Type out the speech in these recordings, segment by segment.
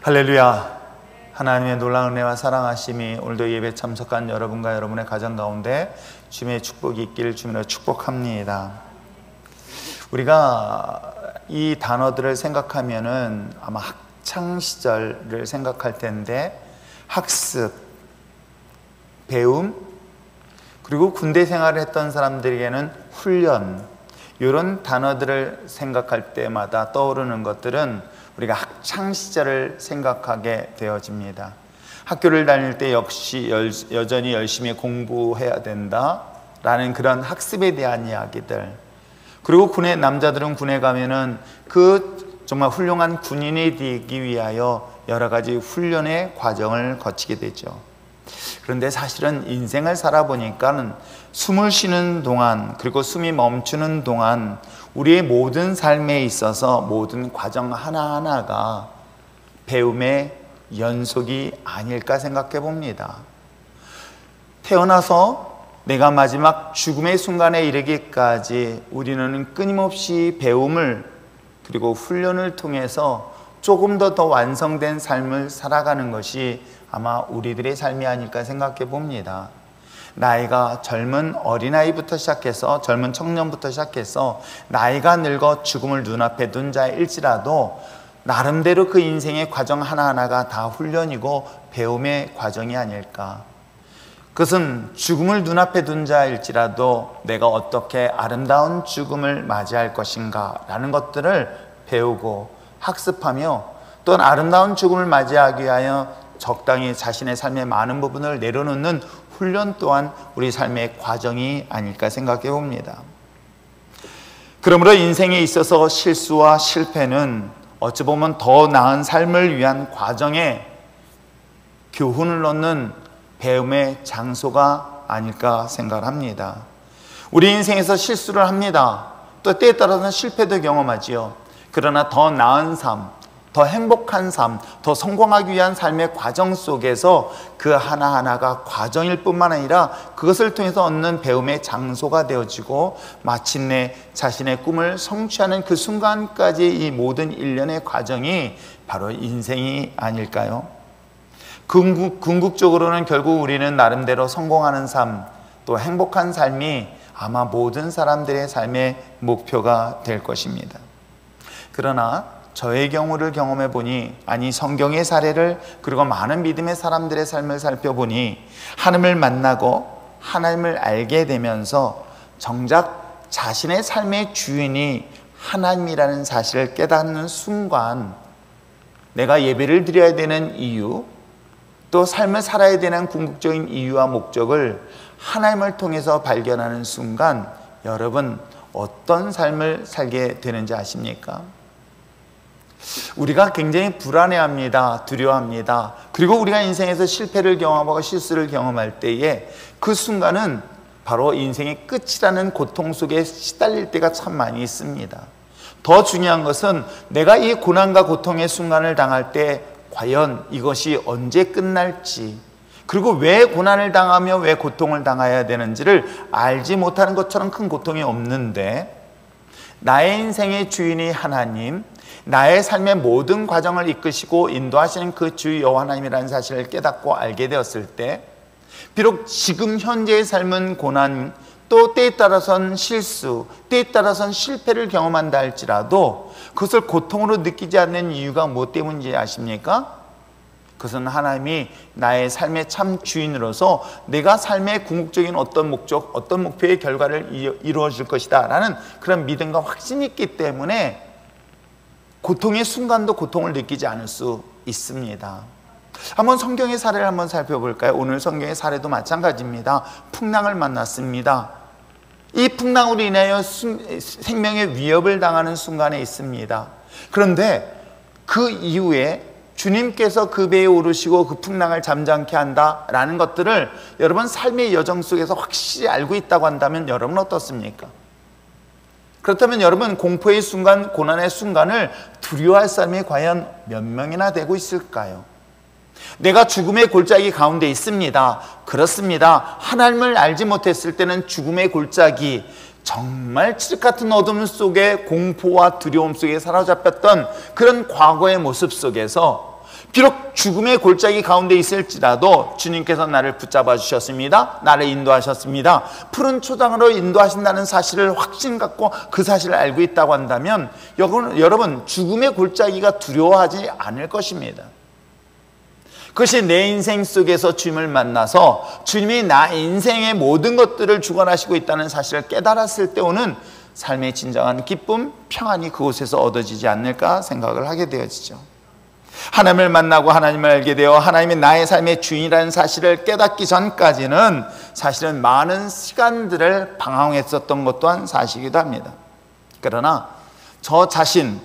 할렐루야. 하나님의 놀라운 은혜와 사랑하심이 오늘도 예배 참석한 여러분과 여러분의 가정 가운데 주님의 축복이 있기를 주님으로 축복합니다. 우리가 이 단어들을 생각하면은 아마 학창 시절을 생각할 텐데, 학습, 배움, 그리고 군대 생활을 했던 사람들에게는 훈련, 이런 단어들을 생각할 때마다 떠오르는 것들은 우리가 학창 시절을 생각하게 되어집니다. 학교를 다닐 때 역시 여전히 열심히 공부해야 된다라는 그런 학습에 대한 이야기들, 그리고 남자들은 군에 가면은 정말 훌륭한 군인이 되기 위하여 여러 가지 훈련의 과정을 거치게 되죠. 그런데 사실은 인생을 살아보니까 숨을 쉬는 동안, 그리고 숨이 멈추는 동안 우리의 모든 삶에 있어서 모든 과정 하나하나가 배움의 연속이 아닐까 생각해 봅니다. 태어나서 내가 마지막 죽음의 순간에 이르기까지 우리는 끊임없이 배움을, 그리고 훈련을 통해서 조금 더 완성된 삶을 살아가는 것이 아마 우리들의 삶이 아닐까 생각해 봅니다. 나이가 젊은 어린아이부터 시작해서 젊은 청년부터 시작해서 나이가 늙어 죽음을 눈앞에 둔 자일지라도 나름대로 그 인생의 과정 하나하나가 다 훈련이고 배움의 과정이 아닐까. 그것은 죽음을 눈앞에 둔 자일지라도 내가 어떻게 아름다운 죽음을 맞이할 것인가 라는 것들을 배우고 학습하며, 또한 아름다운 죽음을 맞이하기 위하여 적당히 자신의 삶의 많은 부분을 내려놓는 훈련 또한 우리 삶의 과정이 아닐까 생각해 봅니다. 그러므로 인생에 있어서 실수와 실패는 어찌 보면 더 나은 삶을 위한 과정에 교훈을 얻는 배움의 장소가 아닐까 생각합니다. 우리 인생에서 실수를 합니다. 또 때에 따라서는 실패도 경험하지요. 그러나 더 나은 삶, 더 행복한 삶, 더 성공하기 위한 삶의 과정 속에서 그 하나하나가 과정일 뿐만 아니라 그것을 통해서 얻는 배움의 장소가 되어지고, 마침내 자신의 꿈을 성취하는 그 순간까지 이 모든 일련의 과정이 바로 인생이 아닐까요? 궁극적으로는 결국 우리는 나름대로 성공하는 삶, 또 행복한 삶이 아마 모든 사람들의 삶의 목표가 될 것입니다. 그러나 저의 경우를 경험해 보니, 아니 성경의 사례를, 그리고 많은 믿음의 사람들의 삶을 살펴보니, 하나님을 만나고 하나님을 알게 되면서 정작 자신의 삶의 주인이 하나님이라는 사실을 깨닫는 순간, 내가 예배를 드려야 되는 이유, 또 삶을 살아야 되는 궁극적인 이유와 목적을 하나님을 통해서 발견하는 순간, 여러분 어떤 삶을 살게 되는지 아십니까? 우리가 굉장히 불안해합니다. 두려워합니다. 그리고 우리가 인생에서 실패를 경험하고 실수를 경험할 때에 그 순간은 바로 인생의 끝이라는 고통 속에 시달릴 때가 참 많이 있습니다. 더 중요한 것은 내가 이 고난과 고통의 순간을 당할 때 과연 이것이 언제 끝날지, 그리고 왜 고난을 당하며 왜 고통을 당해야 되는지를 알지 못하는 것처럼 큰 고통이 없는데, 나의 인생의 주인이 하나님, 나의 삶의 모든 과정을 이끄시고 인도하시는 그 주 여호와 하나님이라는 사실을 깨닫고 알게 되었을 때, 비록 지금 현재의 삶은 고난, 또 때에 따라서는 실수, 때에 따라서는 실패를 경험한다 할지라도 그것을 고통으로 느끼지 않는 이유가 무엇 때문인지 아십니까? 그것은 하나님이 나의 삶의 참 주인으로서 내가 삶의 궁극적인 어떤 목적, 어떤 목표의 결과를 이루어 줄 것이다 라는 그런 믿음과 확신이 있기 때문에 고통의 순간도 고통을 느끼지 않을 수 있습니다. 한번 성경의 사례를 한번 살펴볼까요? 오늘 성경의 사례도 마찬가지입니다. 풍랑을 만났습니다. 이 풍랑으로 인하여 생명의 위협을 당하는 순간에 있습니다. 그런데 그 이후에 주님께서 그 배에 오르시고 그 풍랑을 잠잠케 한다라는 것들을 여러분 삶의 여정 속에서 확실히 알고 있다고 한다면 여러분 어떻습니까? 그렇다면 여러분 공포의 순간, 고난의 순간을 두려워할 사람이 과연 몇 명이나 되고 있을까요? 내가 죽음의 골짜기 가운데 있습니다. 그렇습니다. 하나님을 알지 못했을 때는 죽음의 골짜기, 정말 칠흑 같은 어둠 속에 공포와 두려움 속에 사로잡혔던 그런 과거의 모습 속에서 비록 죽음의 골짜기 가운데 있을지라도 주님께서 나를 붙잡아 주셨습니다. 나를 인도하셨습니다. 푸른 초장으로 인도하신다는 사실을 확신 갖고 그 사실을 알고 있다고 한다면 여러분 죽음의 골짜기가 두려워하지 않을 것입니다. 그것이 내 인생 속에서 주님을 만나서 주님이 나 인생의 모든 것들을 주관하시고 있다는 사실을 깨달았을 때 오는 삶의 진정한 기쁨, 평안이 그곳에서 얻어지지 않을까 생각을 하게 되어지죠. 하나님을 만나고 하나님을 알게 되어 하나님이 나의 삶의 주인이라는 사실을 깨닫기 전까지는 사실은 많은 시간들을 방황했었던 것 또한 사실이기도 합니다. 그러나 저 자신,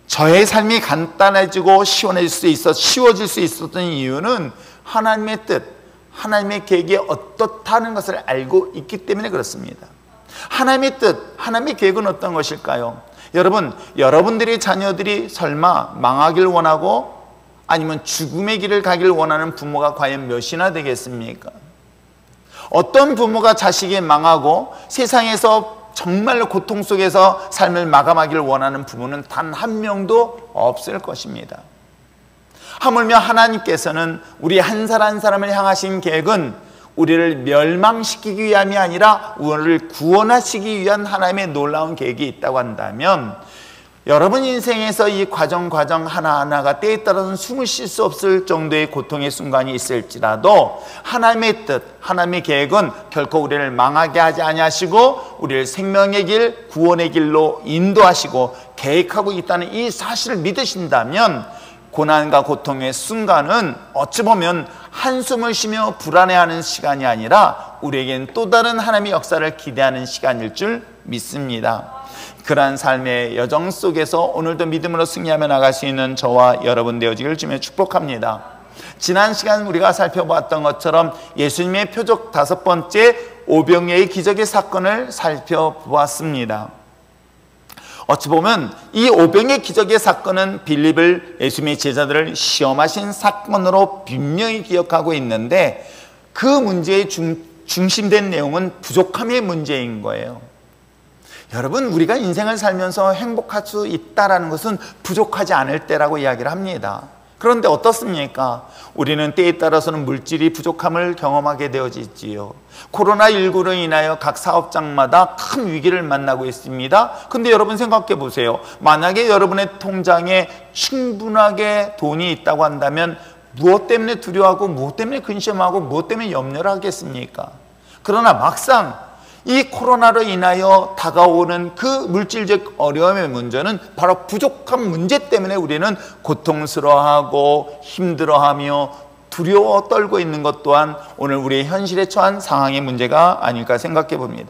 저의 삶이 간단해지고 쉬워질 수 있었던 이유는 하나님의 뜻, 하나님의 계획이 어떻다는 것을 알고 있기 때문에 그렇습니다. 하나님의 뜻, 하나님의 계획은 어떤 것일까요? 여러분들의 자녀들이 설마 망하길 원하고 아니면 죽음의 길을 가길 원하는 부모가 과연 몇이나 되겠습니까? 어떤 부모가 자식이 망하고 세상에서 정말로 고통 속에서 삶을 마감하기를 원하는 부모는 단 한 명도 없을 것입니다. 하물며 하나님께서는 우리 한 사람 한 사람을 향하신 계획은 우리를 멸망시키기 위함이 아니라 우리를 구원하시기 위한 하나님의 놀라운 계획이 있다고 한다면 여러분 인생에서 이 과정 하나하나가 때에 따라서는 숨을 쉴 수 없을 정도의 고통의 순간이 있을지라도 하나님의 뜻, 하나님의 계획은 결코 우리를 망하게 하지 아니하시고 우리를 생명의 길, 구원의 길로 인도하시고 계획하고 있다는 이 사실을 믿으신다면 고난과 고통의 순간은 어찌 보면 한숨을 쉬며 불안해하는 시간이 아니라 우리에겐 또 다른 하나님의 역사를 기대하는 시간일 줄 믿습니다. 그러한 삶의 여정 속에서 오늘도 믿음으로 승리하며 나갈 수 있는 저와 여러분 되어지기를 주며 축복합니다. 지난 시간 우리가 살펴보았던 것처럼 예수님의 표적 5번째 오병이어의 기적의 사건을 살펴보았습니다. 어찌 보면 이 오병의 기적의 사건은 빌립을 예수님의 제자들을 시험하신 사건으로 분명히 기억하고 있는데 그 문제의 중심된 내용은 부족함의 문제인 거예요. 여러분, 우리가 인생을 살면서 행복할 수 있다는 것은 부족하지 않을 때라고 이야기를 합니다. 그런데 어떻습니까? 우리는 때에 따라서는 물질이 부족함을 경험하게 되어지지요. 코로나19로 인하여 각 사업장마다 큰 위기를 만나고 있습니다. 근데 여러분 생각해 보세요. 만약에 여러분의 통장에 충분하게 돈이 있다고 한다면 무엇 때문에 두려워하고 무엇 때문에 근심하고 무엇 때문에 염려를 하겠습니까? 그러나 막상 이 코로나로 인하여 다가오는 그 물질적 어려움의 문제는 바로 부족한 문제 때문에 우리는 고통스러워하고 힘들어하며 두려워 떨고 있는 것 또한 오늘 우리의 현실에 처한 상황의 문제가 아닐까 생각해 봅니다.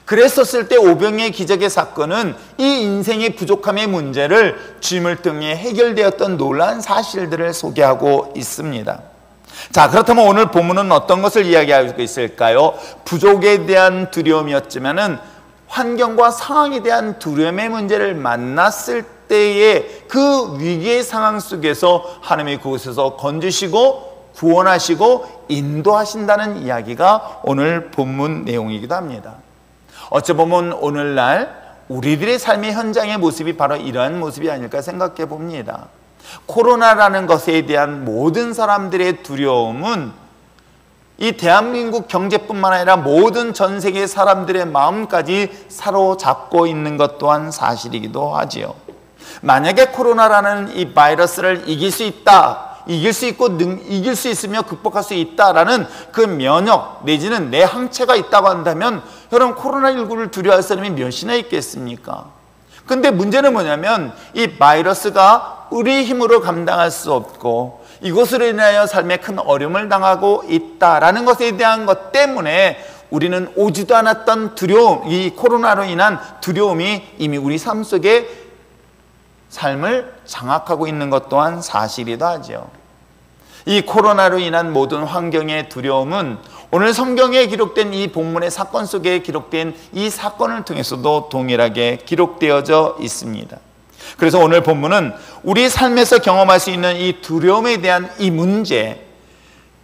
그랬었을 때 오병이의 기적의 사건은 이 인생의 부족함의 문제를 주님을 통해 해결되었던 놀라운 사실들을 소개하고 있습니다. 자, 그렇다면 오늘 본문은 어떤 것을 이야기하고 있을까요? 부족에 대한 두려움이었지만은 환경과 상황에 대한 두려움의 문제를 만났을 때의 그 위기의 상황 속에서 하나님이 그곳에서 건지시고 구원하시고 인도하신다는 이야기가 오늘 본문 내용이기도 합니다. 어찌 보면 오늘날 우리들의 삶의 현장의 모습이 바로 이러한 모습이 아닐까 생각해 봅니다. 코로나라는 것에 대한 모든 사람들의 두려움은 이 대한민국 경제뿐만 아니라 모든 전 세계 사람들의 마음까지 사로잡고 있는 것 또한 사실이기도 하지요. 만약에 코로나라는 이 바이러스를 이길 수 있다, 이길 수 있고 이길 수 있으며 극복할 수 있다라는 그 면역 내지는 내 항체가 있다고 한다면 여러분 코로나19를 두려워할 사람이 몇이나 있겠습니까? 근데 문제는 뭐냐면 이 바이러스가 우리 힘으로 감당할 수 없고 이것으로 인하여 삶에 큰 어려움을 당하고 있다라는 것에 대한 것 때문에 우리는 오지도 않았던 두려움, 이 코로나로 인한 두려움이 이미 우리 삶 속에 삶을 장악하고 있는 것 또한 사실이기도 하죠. 이 코로나로 인한 모든 환경의 두려움은 오늘 성경에 기록된 이 본문의 사건 속에 기록된 이 사건을 통해서도 동일하게 기록되어져 있습니다. 그래서 오늘 본문은 우리 삶에서 경험할 수 있는 이 두려움에 대한 이 문제,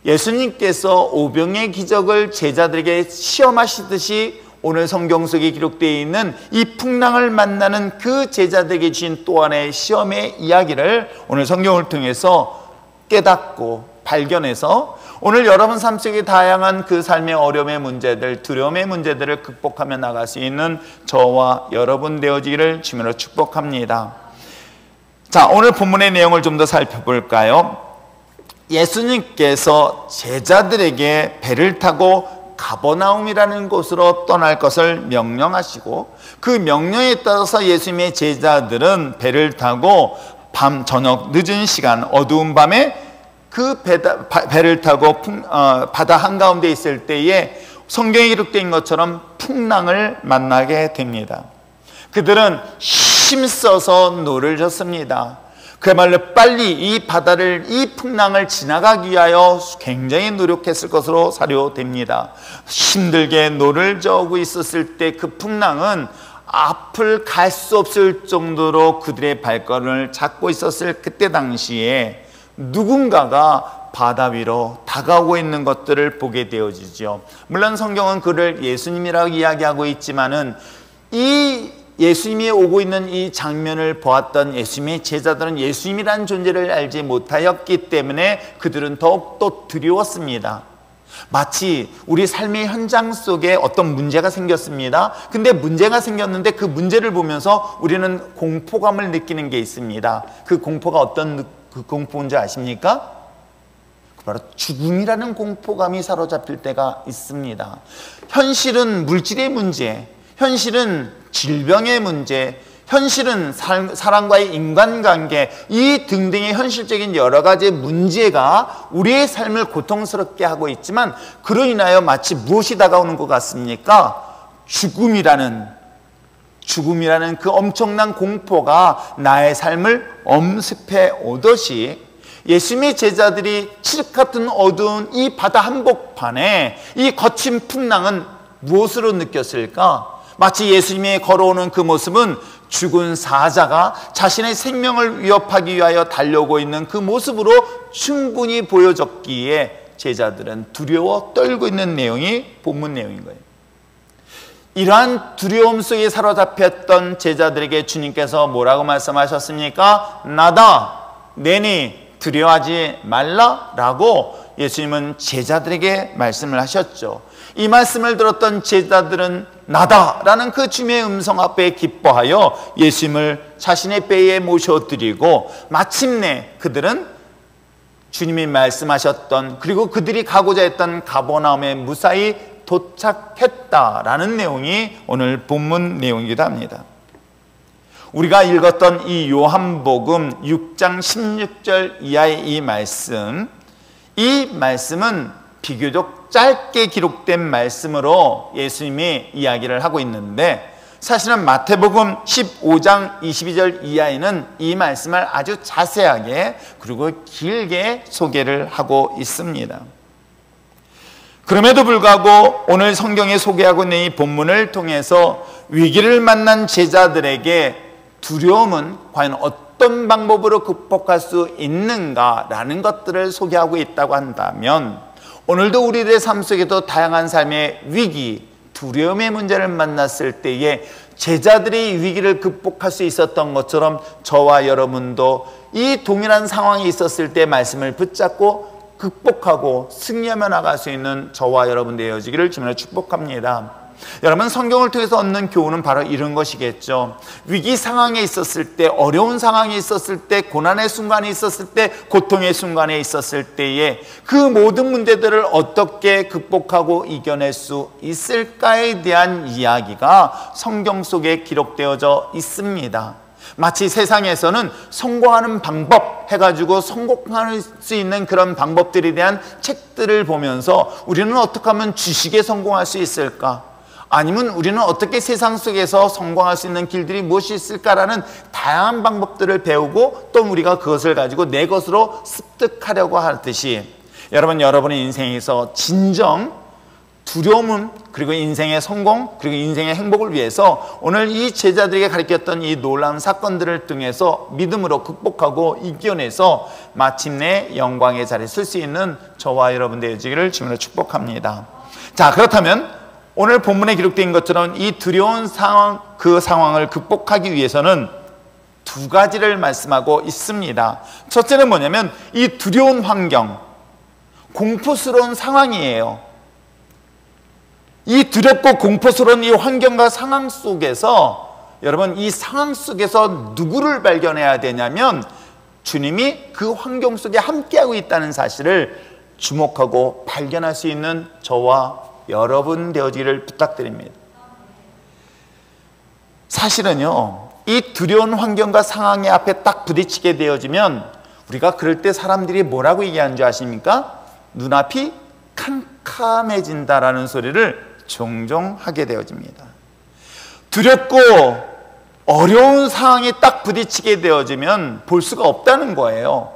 예수님께서 오병의 기적을 제자들에게 시험하시듯이 오늘 성경 속에 기록되어 있는 이 풍랑을 만나는 그 제자들에게 주신 또 하나의 시험의 이야기를 오늘 성경을 통해서 깨닫고 발견해서 오늘 여러분 삶 속에 다양한 그 삶의 어려움의 문제들, 두려움의 문제들을 극복하며 나갈 수 있는 저와 여러분 되어지기를 주님으로 축복합니다. 자, 오늘 본문의 내용을 좀 더 살펴볼까요? 예수님께서 제자들에게 배를 타고 가버나움이라는 곳으로 떠날 것을 명령하시고, 그 명령에 따라서 예수님의 제자들은 배를 타고 밤 저녁 늦은 시간 어두운 밤에 그 배를 타고 바다 한가운데 있을 때에 성경에 기록된 것처럼 풍랑을 만나게 됩니다. 그들은 힘써서 노를 졌습니다. 그야말로 빨리 이 바다를, 이 풍랑을 지나가기 위하여 굉장히 노력했을 것으로 사료됩니다. 힘들게 노를 저고 있었을 때 그 풍랑은 앞을 갈 수 없을 정도로 그들의 발걸음을 잡고 있었을 그때 당시에 누군가가 바다 위로 다가오고 있는 것들을 보게 되어지죠. 물론 성경은 그를 예수님이라고 이야기하고 있지만은 이 예수님이 오고 있는 이 장면을 보았던 예수님의 제자들은 예수님이라는 존재를 알지 못하였기 때문에 그들은 더욱더 두려웠습니다. 마치 우리 삶의 현장 속에 어떤 문제가 생겼습니다. 근데 문제가 생겼는데 그 문제를 보면서 우리는 공포감을 느끼는 게 있습니다. 그 공포가 어떤 그 공포인지 아십니까? 바로 죽음이라는 공포감이 사로잡힐 때가 있습니다. 현실은 물질의 문제, 현실은 질병의 문제, 현실은 사람과의 인간관계, 이 등등의 현실적인 여러 가지 문제가 우리의 삶을 고통스럽게 하고 있지만, 그로 인하여 마치 무엇이 다가오는 것 같습니까? 죽음이라는 그 엄청난 공포가 나의 삶을 엄습해 오듯이 예수님의 제자들이 칠흑 같은 어두운 이 바다 한복판에 이 거친 풍랑은 무엇으로 느꼈을까? 마치 예수님이 걸어오는 그 모습은 죽은 사자가 자신의 생명을 위협하기 위하여 달려오고 있는 그 모습으로 충분히 보여졌기에 제자들은 두려워 떨고 있는 내용이 본문 내용인 거예요. 이러한 두려움 속에 사로잡혔던 제자들에게 주님께서 뭐라고 말씀하셨습니까? 나다, 내니 두려워하지 말라라고 예수님은 제자들에게 말씀을 하셨죠. 이 말씀을 들었던 제자들은 나다라는 그 주님의 음성 앞에 기뻐하여 예수님을 자신의 배에 모셔드리고, 마침내 그들은 주님이 말씀하셨던, 그리고 그들이 가고자 했던 가버나움에 무사히 도착했다라는 내용이 오늘 본문 내용이기도 합니다. 우리가 읽었던 이 요한복음 6장 16절 이하의 이 말씀은 비교적 짧게 기록된 말씀으로 예수님이 이야기를 하고 있는데, 사실은 마태복음 15장 22절 이하에는 이 말씀을 아주 자세하게 그리고 길게 소개를 하고 있습니다. 그럼에도 불구하고 오늘 성경에 소개하고 있는 이 본문을 통해서 위기를 만난 제자들에게 두려움은 과연 어떤 방법으로 극복할 수 있는가라는 것들을 소개하고 있다고 한다면, 오늘도 우리들의 삶 속에도 다양한 삶의 위기, 두려움의 문제를 만났을 때에 제자들이 위기를 극복할 수 있었던 것처럼 저와 여러분도 이 동일한 상황이 있었을 때 말씀을 붙잡고 극복하고 승리하며 나갈 수 있는 저와 여러분 되어지기를 주님으로 축복합니다. 여러분, 성경을 통해서 얻는 교훈은 바로 이런 것이겠죠. 위기 상황에 있었을 때, 어려운 상황에 있었을 때, 고난의 순간에 있었을 때, 고통의 순간에 있었을 때에 그 모든 문제들을 어떻게 극복하고 이겨낼 수 있을까에 대한 이야기가 성경 속에 기록되어져 있습니다. 마치 세상에서는 성공하는 방법 해가지고 성공할 수 있는 그런 방법들에 대한 책들을 보면서 우리는 어떻게 하면 주식에 성공할 수 있을까? 아니면 우리는 어떻게 세상 속에서 성공할 수 있는 길들이 무엇이 있을까라는 다양한 방법들을 배우고 또 우리가 그것을 가지고 내 것으로 습득하려고 하듯이, 여러분의 인생에서 진정 두려움은, 그리고 인생의 성공, 그리고 인생의 행복을 위해서 오늘 이 제자들에게 가르쳤던 이 놀라운 사건들을 통해서 믿음으로 극복하고 이겨내서 마침내 영광의 자리에 설 수 있는 저와 여러분 되어지기를 주님으로 축복합니다. 자, 그렇다면 오늘 본문에 기록된 것처럼 이 두려운 상황, 그 상황을 극복하기 위해서는 두 가지를 말씀하고 있습니다. 첫째는 뭐냐면 이 두려운 환경, 공포스러운 상황이에요. 이 두렵고 공포스러운 이 환경과 상황 속에서 여러분, 이 상황 속에서 누구를 발견해야 되냐면 주님이 그 환경 속에 함께하고 있다는 사실을 주목하고 발견할 수 있는 저와 여러분 되어지기를 부탁드립니다. 사실은요, 이 두려운 환경과 상황의 앞에 딱 부딪히게 되어지면 우리가 그럴 때 사람들이 뭐라고 얘기하는 줄 아십니까? 눈앞이 캄캄해진다라는 소리를 종종 하게 되어집니다. 두렵고 어려운 상황에 딱 부딪히게 되어지면 볼 수가 없다는 거예요.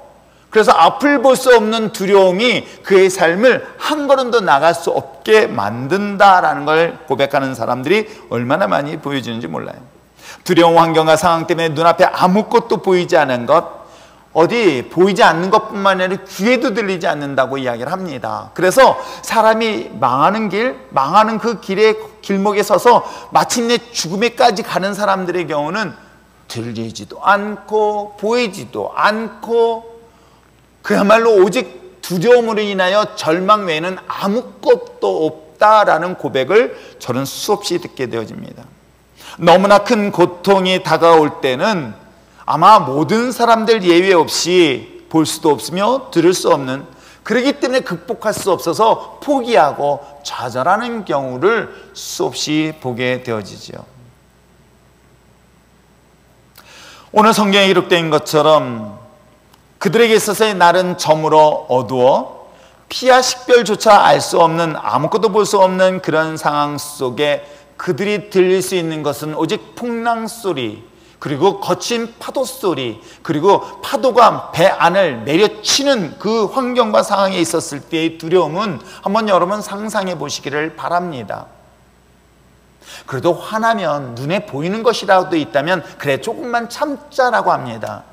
그래서 앞을 볼 수 없는 두려움이 그의 삶을 한 걸음도 나갈 수 없게 만든다라는 걸 고백하는 사람들이 얼마나 많이 보여지는지 몰라요. 두려운 환경과 상황 때문에 눈앞에 아무것도 보이지 않은 것, 어디 보이지 않는 것뿐만 아니라 귀에도 들리지 않는다고 이야기를 합니다. 그래서 사람이 망하는 길, 망하는 그 길의 길목에 서서 마침내 죽음에까지 가는 사람들의 경우는 들리지도 않고 보이지도 않고 그야말로 오직 두려움으로 인하여 절망 외에는 아무것도 없다라는 고백을 저는 수없이 듣게 되어집니다. 너무나 큰 고통이 다가올 때는 아마 모든 사람들 예외 없이 볼 수도 없으며 들을 수 없는, 그렇기 때문에 극복할 수 없어서 포기하고 좌절하는 경우를 수없이 보게 되어지죠. 오늘 성경에 기록된 것처럼 그들에게 있어서의 날은 저물어 어두워 피와 식별조차 알 수 없는, 아무것도 볼 수 없는 그런 상황 속에 그들이 들릴 수 있는 것은 오직 풍랑 소리, 그리고 거친 파도 소리, 그리고 파도가 배 안을 내려치는 그 환경과 상황에 있었을 때의 두려움은 한번 여러분 상상해 보시기를 바랍니다. 그래도 화나면 눈에 보이는 것이라도 있다면 그래 조금만 참자라고 합니다.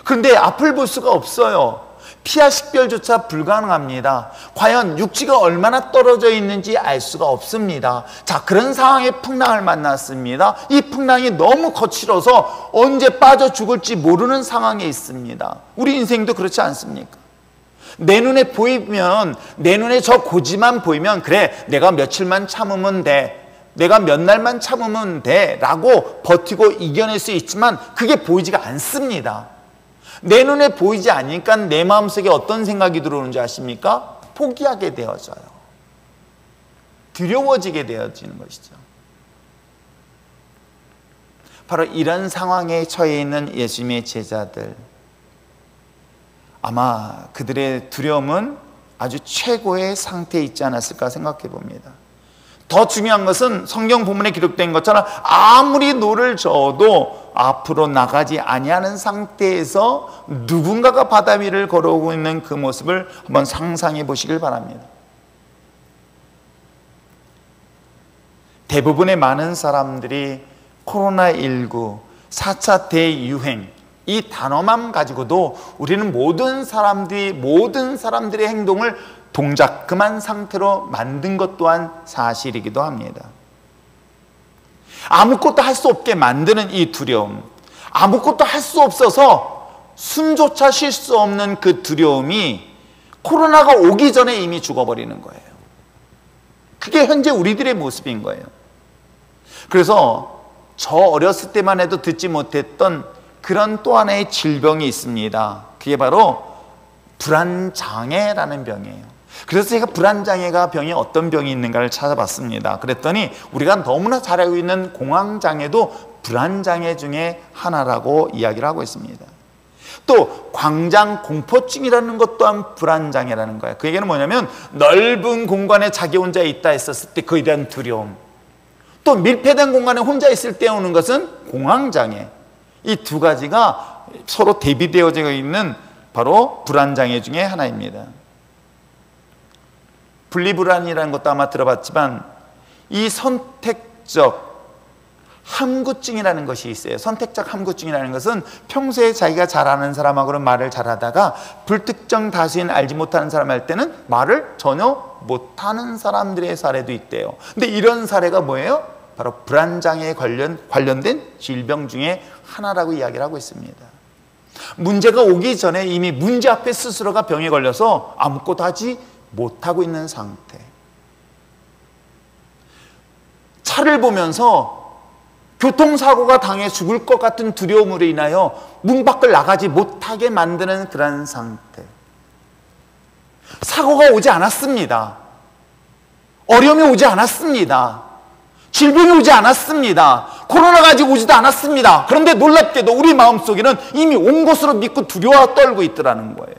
그런데 앞을 볼 수가 없어요. 피와 식별조차 불가능합니다. 과연 육지가 얼마나 떨어져 있는지 알 수가 없습니다. 자, 그런 상황에 풍랑을 만났습니다. 이 풍랑이 너무 거칠어서 언제 빠져 죽을지 모르는 상황에 있습니다. 우리 인생도 그렇지 않습니까? 내 눈에 보이면, 내 눈에 저 고지만 보이면 그래 내가 며칠만 참으면 돼, 내가 몇 날만 참으면 돼 라고 버티고 이겨낼 수 있지만 그게 보이지가 않습니다. 내 눈에 보이지 않으니까 내 마음속에 어떤 생각이 들어오는지 아십니까? 포기하게 되어져요. 두려워지게 되어지는 것이죠. 바로 이런 상황에 처해 있는 예수님의 제자들, 아마 그들의 두려움은 아주 최고의 상태에 있지 않았을까 생각해 봅니다. 더 중요한 것은 성경 본문에 기록된 것처럼 아무리 노를 저어도 앞으로 나가지 아니하는 상태에서 누군가가 바다 위를 걸어오고 있는 그 모습을 한번 상상해 보시길 바랍니다. 대부분의 많은 사람들이 코로나19, 4차 대유행, 이 단어만 가지고도 우리는 모든 사람들의 행동을 동작금한 상태로 만든 것 또한 사실이기도 합니다. 아무것도 할 수 없게 만드는 이 두려움, 아무것도 할 수 없어서 숨조차 쉴 수 없는 그 두려움이 코로나가 오기 전에 이미 죽어버리는 거예요. 그게 현재 우리들의 모습인 거예요. 그래서 저 어렸을 때만 해도 듣지 못했던 그런 또 하나의 질병이 있습니다. 그게 바로 불안장애라는 병이에요. 그래서 제가 불안장애가 병이 어떤 병이 있는가를 찾아봤습니다. 그랬더니 우리가 너무나 잘 알고 있는 공황장애도 불안장애 중에 하나라고 이야기를 하고 있습니다. 또 광장공포증이라는 것 또한 불안장애라는 거예요. 그 얘기는 뭐냐면 넓은 공간에 자기 혼자 있다 했었을 때 그에 대한 두려움, 또 밀폐된 공간에 혼자 있을 때 오는 것은 공황장애. 이 두 가지가 서로 대비되어져 있는 바로 불안장애 중에 하나입니다. 분리불안이라는 것도 아마 들어봤지만 이 선택적 함구증이라는 것이 있어요. 선택적 함구증이라는 것은 평소에 자기가 잘 아는 사람하고는 말을 잘하다가 불특정 다수인 알지 못하는 사람 할 때는 말을 전혀 못하는 사람들의 사례도 있대요. 근데 이런 사례가 뭐예요? 바로 불안장애에 관련된 질병 중에 하나라고 이야기를 하고 있습니다. 문제가 오기 전에 이미 문제 앞에 스스로가 병에 걸려서 아무것도 하지 못하고 있는 상태. 차를 보면서 교통사고가 당해 죽을 것 같은 두려움으로 인하여 문 밖을 나가지 못하게 만드는 그런 상태. 사고가 오지 않았습니다. 어려움이 오지 않았습니다. 질병이 오지 않았습니다. 코로나가 아직 오지도 않았습니다. 그런데 놀랍게도 우리 마음속에는 이미 온 것으로 믿고 두려워 떨고 있더라는 거예요.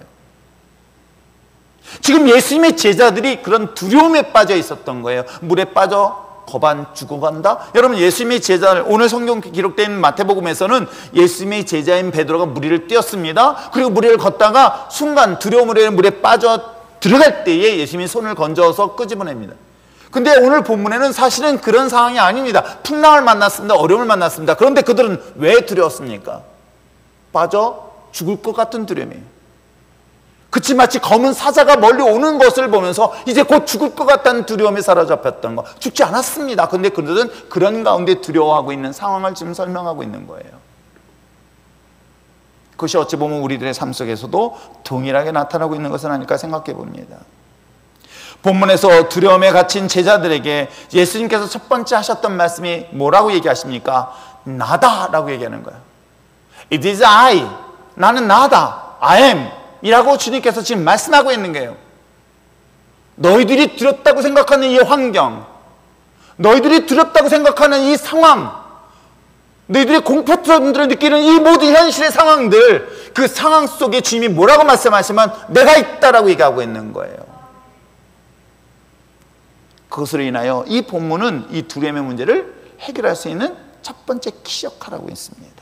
지금 예수님의 제자들이 그런 두려움에 빠져 있었던 거예요. 물에 빠져 거반 죽어간다? 여러분, 예수님의 제자들, 오늘 성경 기록된 마태복음에서는 예수님의 제자인 베드로가 무리를 뛰었습니다. 그리고 무리를 걷다가 순간 두려움으로 물에 빠져 들어갈 때에 예수님이 손을 건져서 끄집어냅니다. 근데 오늘 본문에는 사실은 그런 상황이 아닙니다. 풍랑을 만났습니다. 어려움을 만났습니다. 그런데 그들은 왜 두려웠습니까? 빠져 죽을 것 같은 두려움이에요. 그치, 마치 검은 사자가 멀리 오는 것을 보면서 이제 곧 죽을 것 같다는 두려움에 사로잡혔던 거. 죽지 않았습니다. 그런데 그들은 그런 가운데 두려워하고 있는 상황을 지금 설명하고 있는 거예요. 그것이 어찌 보면 우리들의 삶 속에서도 동일하게 나타나고 있는 것은 아닐까 생각해 봅니다. 본문에서 두려움에 갇힌 제자들에게 예수님께서 첫 번째 하셨던 말씀이 뭐라고 얘기하십니까? 나다라고 얘기하는 거예요. It is I. 나는 나다. I am. 이라고 주님께서 지금 말씀하고 있는 거예요. 너희들이 두렵다고 생각하는 이 환경, 너희들이 두렵다고 생각하는 이 상황, 너희들이 공포스러움을 느끼는 이 모든 현실의 상황들, 그 상황 속에 주님이 뭐라고 말씀하시면 내가 있다라고 얘기하고 있는 거예요. 그것으로 인하여 이 본문은 이 두려움의 문제를 해결할 수 있는 첫 번째 키 역할을 하고 있습니다.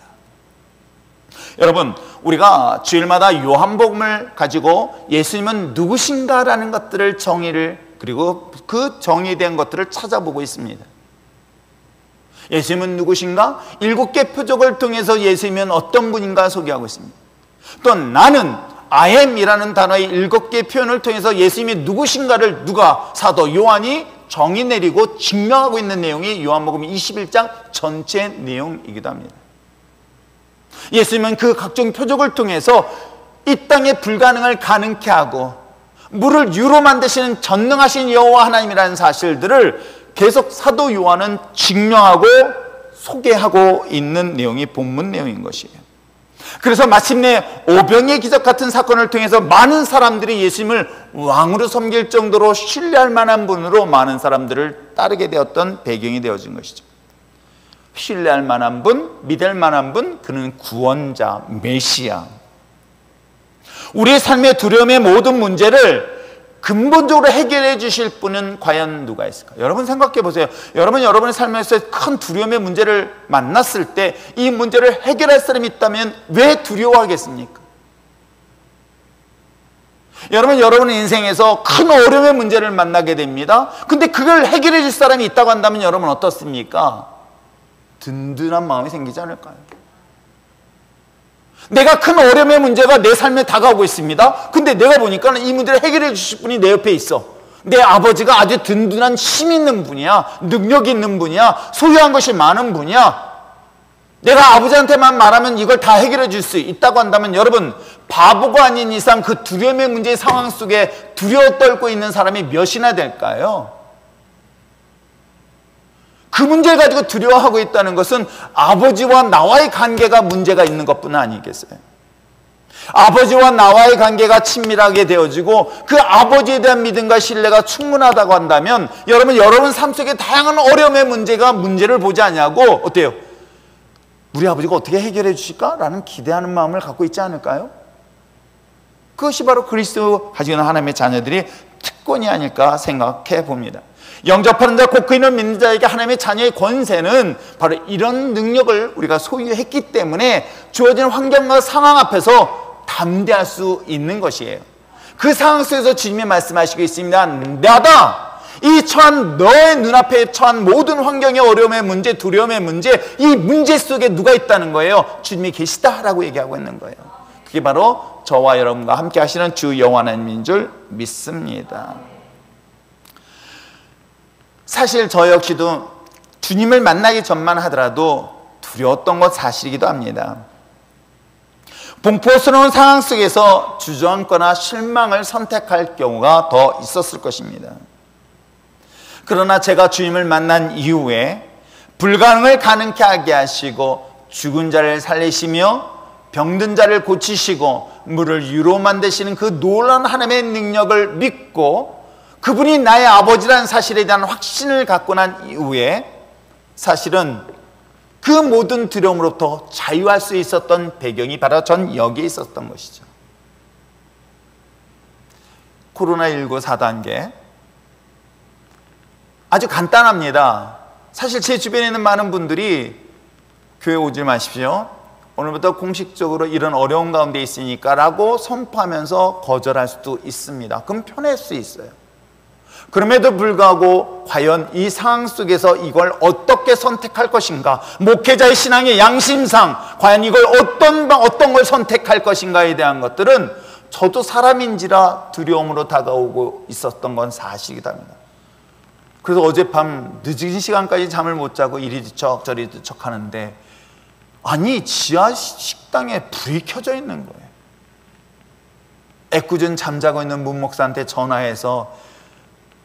여러분, 우리가 주일마다 요한복음을 가지고 예수님은 누구신가라는 것들을 정의를, 그리고 그 정의된 것들을 찾아보고 있습니다. 예수님은 누구신가? 7개 표적을 통해서 예수님은 어떤 분인가 소개하고 있습니다. 또 나는 I am이라는 단어의 7개 표현을 통해서 예수님이 누구신가를 누가? 사도 요한이 정의 내리고 증명하고 있는 내용이 요한복음 21장 전체 내용이기도 합니다. 예수님은 그 각종 표적을 통해서 이 땅의 불가능을 가능케 하고 물을 유로 만드시는 전능하신 여호와 하나님이라는 사실들을 계속 사도 요한은 증명하고 소개하고 있는 내용이 본문 내용인 것이에요. 그래서 마침내 오병이의 기적 같은 사건을 통해서 많은 사람들이 예수님을 왕으로 섬길 정도로 신뢰할 만한 분으로 많은 사람들을 따르게 되었던 배경이 되어진 것이죠. 신뢰할 만한 분, 믿을 만한 분, 그는 구원자, 메시아. 우리의 삶의 두려움의 모든 문제를 근본적으로 해결해 주실 분은 과연 누가 있을까? 여러분 생각해 보세요. 여러분의 삶에서 큰 두려움의 문제를 만났을 때 이 문제를 해결할 사람이 있다면 왜 두려워하겠습니까? 여러분의 인생에서 큰 어려움의 문제를 만나게 됩니다. 근데 그걸 해결해 줄 사람이 있다고 한다면 여러분 어떻습니까? 든든한 마음이 생기지 않을까요? 내가 큰 어려움의 문제가 내 삶에 다가오고 있습니다. 근데 내가 보니까 이 문제를 해결해 주실 분이 내 옆에 있어. 내 아버지가 아주 든든한 힘 있는 분이야. 능력 있는 분이야. 소유한 것이 많은 분이야. 내가 아버지한테만 말하면 이걸 다 해결해 줄 수 있다고 한다면 여러분, 바보가 아닌 이상 그 두려움의 문제의 상황 속에 두려워 떨고 있는 사람이 몇이나 될까요? 그 문제를 가지고 두려워하고 있다는 것은 아버지와 나와의 관계가 문제가 있는 것뿐 아니겠어요? 아버지와 나와의 관계가 친밀하게 되어지고 그 아버지에 대한 믿음과 신뢰가 충분하다고 한다면 여러분 삶 속에 다양한 어려움의 문제를 보지 않냐고 어때요? 우리 아버지가 어떻게 해결해 주실까? 라는 기대하는 마음을 갖고 있지 않을까요? 그것이 바로 그리스도 가지고 있는 하나님의 자녀들이 특권이 아닐까 생각해 봅니다. 영접하는 자, 곧 그 이름을 믿는 자에게 하나님의 자녀의 권세는 바로 이런 능력을 우리가 소유했기 때문에 주어진 환경과 상황 앞에서 담대할 수 있는 것이에요. 그 상황 속에서 주님이 말씀하시고 있습니다. 나다! 이 처한 너의 눈앞에 처한 모든 환경의 어려움의 문제, 두려움의 문제, 이 문제 속에 누가 있다는 거예요? 주님이 계시다라고 얘기하고 있는 거예요. 그게 바로 저와 여러분과 함께 하시는 주 여호와 하나님인 줄 믿습니다. 사실 저 역시도 주님을 만나기 전만 하더라도 두려웠던 것 사실이기도 합니다. 공포스러운 상황 속에서 주저앉거나 실망을 선택할 경우가 더 있었을 것입니다. 그러나 제가 주님을 만난 이후에 불가능을 가능케 하게 하시고 죽은 자를 살리시며 병든 자를 고치시고 물을 유로 만드시는 그 놀라운 하나님의 능력을 믿고 그분이 나의 아버지라는 사실에 대한 확신을 갖고 난 이후에 사실은 그 모든 두려움으로부터 자유할 수 있었던 배경이 바로 전 여기에 있었던 것이죠. 코로나19 4단계 아주 간단합니다. 사실 제 주변에 있는 많은 분들이 교회 오지 마십시오, 오늘부터 공식적으로 이런 어려운 가운데 있으니까 라고 선포하면서 거절할 수도 있습니다. 그럼 편할 수 있어요. 그럼에도 불구하고 과연 이 상황 속에서 이걸 어떻게 선택할 것인가, 목회자의 신앙의 양심상 과연 이걸 어떤 걸 선택할 것인가에 대한 것들은 저도 사람인지라 두려움으로 다가오고 있었던 건 사실이기도 합니다. 그래서 어젯밤 늦은 시간까지 잠을 못 자고 이리 뒤척 저리 뒤척 하는데, 아니 지하 식당에 불이 켜져 있는 거예요. 애꿎은 잠자고 있는 문 목사한테 전화해서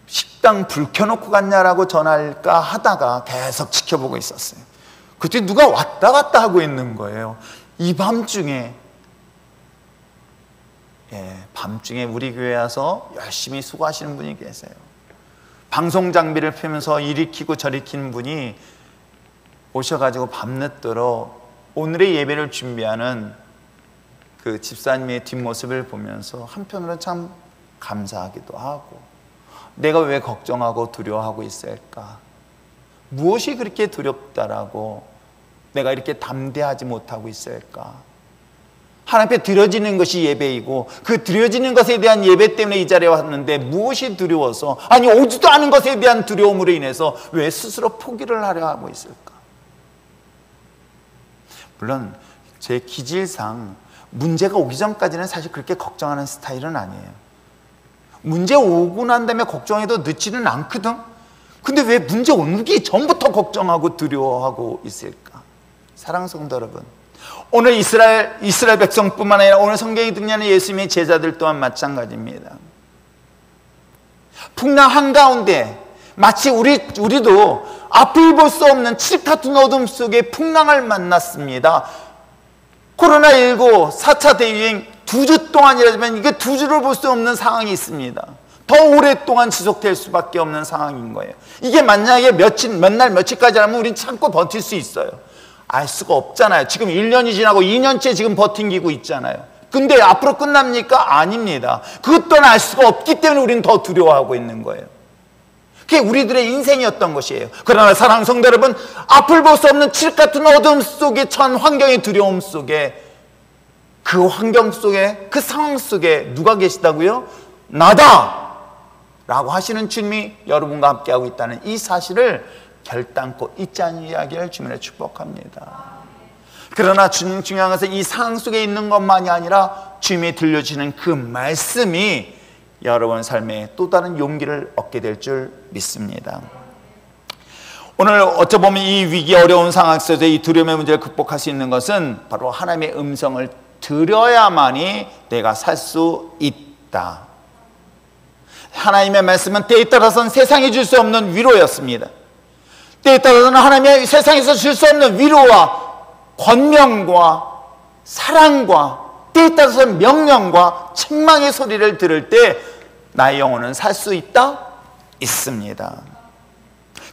식당 불 켜놓고 갔냐라고 전화할까 하다가 계속 지켜보고 있었어요. 그때 누가 왔다 갔다 하고 있는 거예요. 이 밤중에. 밤중에 우리 교회에 와서 열심히 수고하시는 분이 계세요. 방송 장비를 펴면서 이리 켜고 저리 켜는 분이 오셔가지고 밤늦도록 오늘의 예배를 준비하는 그 집사님의 뒷모습을 보면서 한편으로는 참 감사하기도 하고, 내가 왜 걱정하고 두려워하고 있을까? 무엇이 그렇게 두렵다라고 내가 이렇게 담대하지 못하고 있을까? 하나님 앞에 드려지는 것이 예배이고 그 드려지는 것에 대한 예배 때문에 이 자리에 왔는데 무엇이 두려워서, 아니 오지도 않은 것에 대한 두려움으로 인해서 왜 스스로 포기를 하려 하고 있을까? 물론 제 기질상 문제가 오기 전까지는 사실 그렇게 걱정하는 스타일은 아니에요. 문제 오고 난 다음에 걱정해도 늦지는 않거든. 근데 왜 문제 오기 전부터 걱정하고 두려워하고 있을까? 사랑하는 성도 여러분, 오늘 이스라엘 백성뿐만 아니라 오늘 성경에 등장하는 예수님의 제자들 또한 마찬가지입니다. 풍랑 한가운데 마치 우리도 앞을 볼 수 없는 칠 같은 어둠 속에 풍랑을 만났습니다. 코로나19 4차 대유행 2주 동안이라면 이게 2주를 볼 수 없는 상황이 있습니다. 더 오랫동안 지속될 수밖에 없는 상황인 거예요. 이게 만약에 몇 날 며칠까지 하면 우린 참고 버틸 수 있어요. 알 수가 없잖아요. 지금 1년이 지나고 2년째 지금 버티고 있잖아요. 근데 앞으로 끝납니까? 아닙니다. 그것 또한 알 수가 없기 때문에 우리는 더 두려워하고 있는 거예요. 그게 우리들의 인생이었던 것이에요. 그러나 사랑하는 성도 여러분, 앞을 볼 수 없는 칠 같은 어둠 속에 처한 환경의 두려움 속에, 그 환경 속에, 그 상황 속에 누가 계시다고요? 나다! 라고 하시는 주님이 여러분과 함께하고 있다는 이 사실을 결단코 잊지 않는 이야기를 주님을 축복합니다. 그러나 중요한 것은 이 상황 속에 있는 것만이 아니라 주님이 들려주시는 그 말씀이 여러분 삶에 또 다른 용기를 얻게 될 줄 믿습니다. 오늘 어쩌보면 이 위기 어려운 상황 속에서 이 두려움의 문제를 극복할 수 있는 것은 바로 하나님의 음성을 들어야만이 내가 살 수 있다. 하나님의 말씀은 때에 따라서는 세상이 줄 수 없는 위로였습니다. 때에 따라서는 하나님의 세상에서 줄 수 없는 위로와 권명과 사랑과 때에 따라서는 명령과 책망의 소리를 들을 때 나의 영혼은 살 수 있다? 있습니다.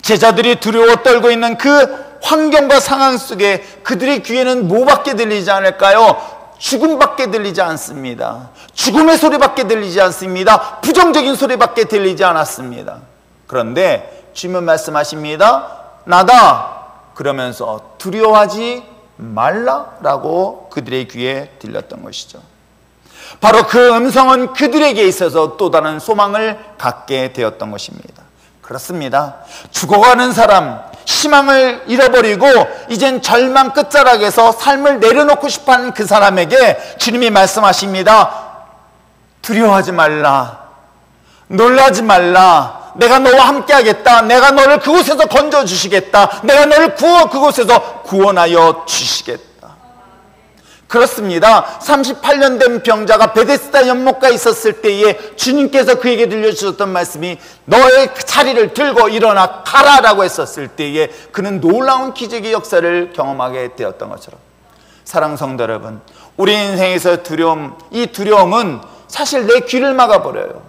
제자들이 두려워 떨고 있는 그 환경과 상황 속에 그들의 귀에는 뭐밖에 들리지 않을까요? 죽음밖에 들리지 않습니다. 죽음의 소리밖에 들리지 않습니다. 부정적인 소리밖에 들리지 않았습니다. 그런데 주님은 말씀하십니다. 나다! 그러면서 두려워하지 말라라고 그들의 귀에 들렸던 것이죠. 바로 그 음성은 그들에게 있어서 또 다른 소망을 갖게 되었던 것입니다. 그렇습니다. 죽어가는 사람, 희망을 잃어버리고 이젠 절망 끝자락에서 삶을 내려놓고 싶어하는 그 사람에게 주님이 말씀하십니다. 두려워하지 말라, 놀라지 말라, 내가 너와 함께 하겠다. 내가 너를 그곳에서 건져주시겠다. 내가 너를 그곳에서 구원하여 주시겠다. 그렇습니다. 38년 된 병자가 베데스다 연못가에 있었을 때에 주님께서 그에게 들려주셨던 말씀이 너의 자리를 들고 일어나 가라라고 했었을 때에 그는 놀라운 기적의 역사를 경험하게 되었던 것처럼, 사랑하는 성도 여러분, 우리 인생에서 두려움, 이 두려움은 사실 내 귀를 막아버려요.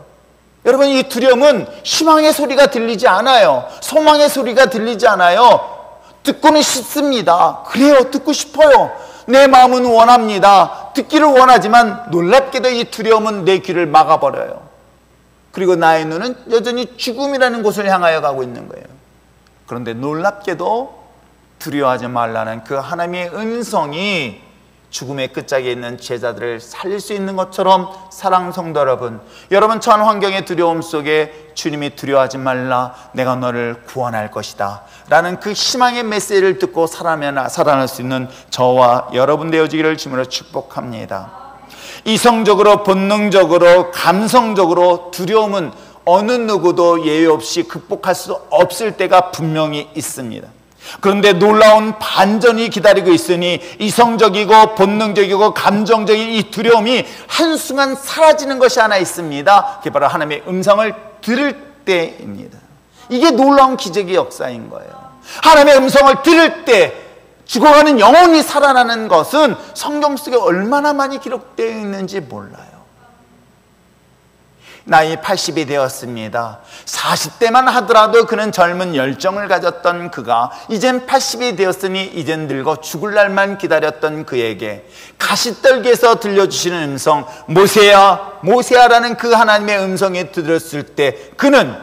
여러분, 이 두려움은 희망의 소리가 들리지 않아요. 소망의 소리가 들리지 않아요. 듣고는 싶습니다. 그래요, 듣고 싶어요. 내 마음은 원합니다. 듣기를 원하지만 놀랍게도 이 두려움은 내 귀를 막아버려요. 그리고 나의 눈은 여전히 죽음이라는 곳을 향하여 가고 있는 거예요. 그런데 놀랍게도 두려워하지 말라는 그 하나님의 음성이 죽음의 끝자리에 있는 제자들을 살릴 수 있는 것처럼, 사랑하는 성도 여러분, 여러분 처한 환경의 두려움 속에 주님이 두려워하지 말라, 내가 너를 구원할 것이다 라는 그 희망의 메시지를 듣고 살아날 수 있는 저와 여러분 되어지기를 주님으로 축복합니다. 이성적으로, 본능적으로, 감성적으로 두려움은 어느 누구도 예외 없이 극복할 수 없을 때가 분명히 있습니다. 그런데 놀라운 반전이 기다리고 있으니 이성적이고 본능적이고 감정적인 이 두려움이 한순간 사라지는 것이 하나 있습니다. 그게 바로 하나님의 음성을 들을 때입니다. 이게 놀라운 기적의 역사인 거예요. 하나님의 음성을 들을 때 죽어가는 영혼이 살아나는 것은 성경 속에 얼마나 많이 기록되어 있는지 몰라요. 나이 80이 되었습니다. 40대만 하더라도 그는 젊은 열정을 가졌던 그가 이젠 80이 되었으니 이젠 늙어 죽을 날만 기다렸던 그에게 가시떨기에서 들려주시는 음성, 모세야 모세야라는 그 하나님의 음성에 들었을 때 그는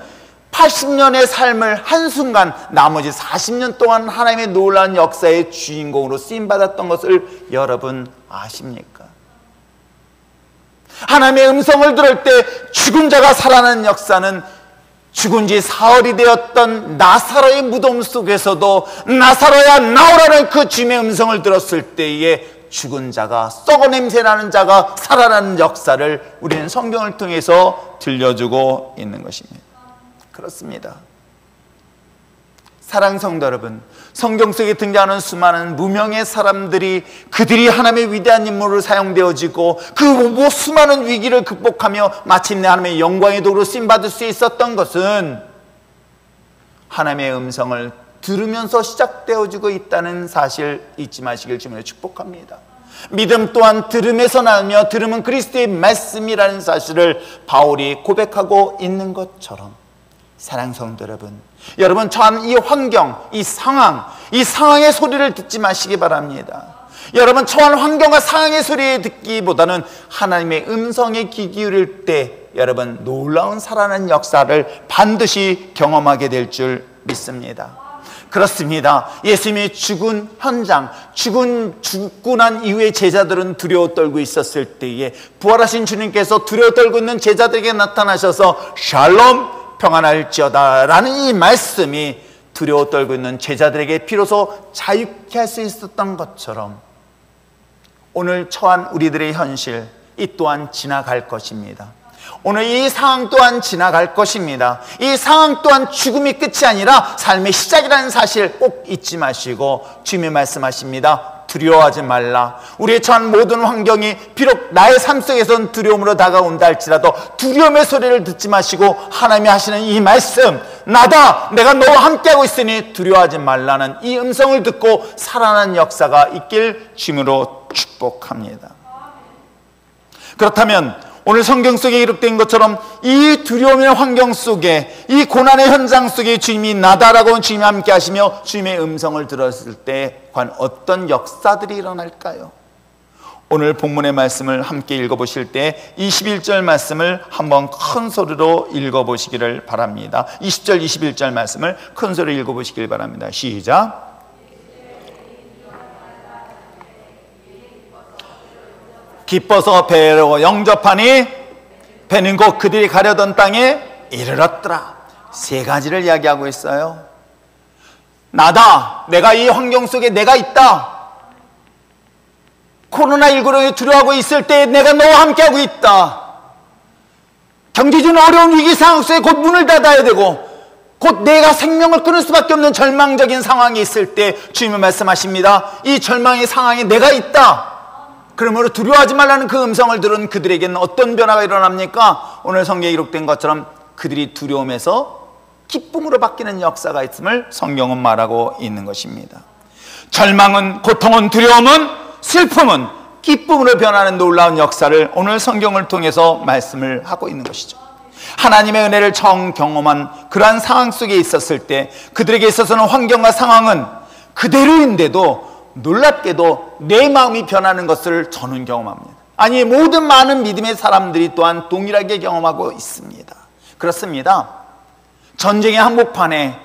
80년의 삶을 한순간 나머지 40년 동안 하나님의 놀라운 역사의 주인공으로 쓰임받았던 것을 여러분 아십니까? 하나님의 음성을 들을 때 죽은 자가 살아나는 역사는 죽은 지 사흘이 되었던 나사로의 무덤 속에서도 나사로야 나오라는 그 주님의 음성을 들었을 때에 죽은 자가, 썩어 냄새나는 자가 살아나는 역사를 우리는 성경을 통해서 들려주고 있는 것입니다. 그렇습니다. 사랑하는 성도 여러분, 성경 속에 등장하는 수많은 무명의 사람들이 그들이 하나님의 위대한 인물로 사용되어지고 그 수많은 위기를 극복하며 마침내 하나님의 영광의 도구로 쓰임받을 수 있었던 것은 하나님의 음성을 들으면서 시작되어지고 있다는 사실 잊지 마시길 주님으로 축복합니다. 믿음 또한 들음에서 나오며 들음은 그리스도의 말씀이라는 사실을 바울이 고백하고 있는 것처럼, 사랑하는 성도 여러분, 여러분 처한 이 환경, 이 상황의 소리를 듣지 마시기 바랍니다. 여러분 처한 환경과 상황의 소리를 듣기보다는 하나님의 음성에 귀 기울일 때 여러분 놀라운 살아나는 역사를 반드시 경험하게 될 줄 믿습니다. 그렇습니다. 예수님이 죽은 현장, 죽고 난 이후에 제자들은 두려워 떨고 있었을 때에 부활하신 주님께서 두려워 떨고 있는 제자들에게 나타나셔서 샬롬 평안할지어다 라는 이 말씀이 두려워 떨고 있는 제자들에게 비로소 자유케 할 수 있었던 것처럼 오늘 처한 우리들의 현실, 이 또한 지나갈 것입니다. 오늘 이 상황 또한 지나갈 것입니다. 이 상황 또한 죽음이 끝이 아니라 삶의 시작이라는 사실 꼭 잊지 마시고 주님이 말씀하십니다. 두려워하지 말라. 우리의 처한 모든 환경이 비록 나의 삶 속에선 두려움으로 다가온다 할지라도 두려움의 소리를 듣지 마시고 하나님이 하시는 이 말씀, 나다, 내가 너와 함께하고 있으니 두려워하지 말라는 이 음성을 듣고 살아나는 역사가 있길 주님으로 축복합니다. 그렇다면 오늘 성경 속에 기록된 것처럼 이 두려움의 환경 속에, 이 고난의 현장 속에 주님이 나다라고 주님이 함께 하시며 주님의 음성을 들었을 때 과연 어떤 역사들이 일어날까요? 오늘 본문의 말씀을 함께 읽어보실 때 21절 말씀을 한번 큰 소리로 읽어보시기를 바랍니다. 20절 21절 말씀을 큰 소리로 읽어보시길 바랍니다. 시작. 기뻐서 배로 영접하니 배는 곧 그들이 가려던 땅에 이르렀더라. 세 가지를 이야기하고 있어요. 나다, 내가 이 환경 속에 내가 있다. 코로나19로 두려워하고 있을 때 내가 너와 함께하고 있다. 경제적인 어려운 위기 상황 속에 곧 문을 닫아야 되고 곧 내가 생명을 끊을 수밖에 없는 절망적인 상황이 있을 때 주님은 말씀하십니다. 이 절망의 상황에 내가 있다. 그러므로 두려워하지 말라는 그 음성을 들은 그들에게는 어떤 변화가 일어납니까? 오늘 성경에 기록된 것처럼 그들이 두려움에서 기쁨으로 바뀌는 역사가 있음을 성경은 말하고 있는 것입니다. 절망은, 고통은, 두려움은, 슬픔은 기쁨으로 변하는 놀라운 역사를 오늘 성경을 통해서 말씀을 하고 있는 것이죠. 하나님의 은혜를 처음 경험한 그러한 상황 속에 있었을 때 그들에게 있어서는 환경과 상황은 그대로인데도 놀랍게도 내 마음이 변하는 것을 저는 경험합니다. 아니, 모든 많은 믿음의 사람들이 또한 동일하게 경험하고 있습니다. 그렇습니다. 전쟁의 한복판에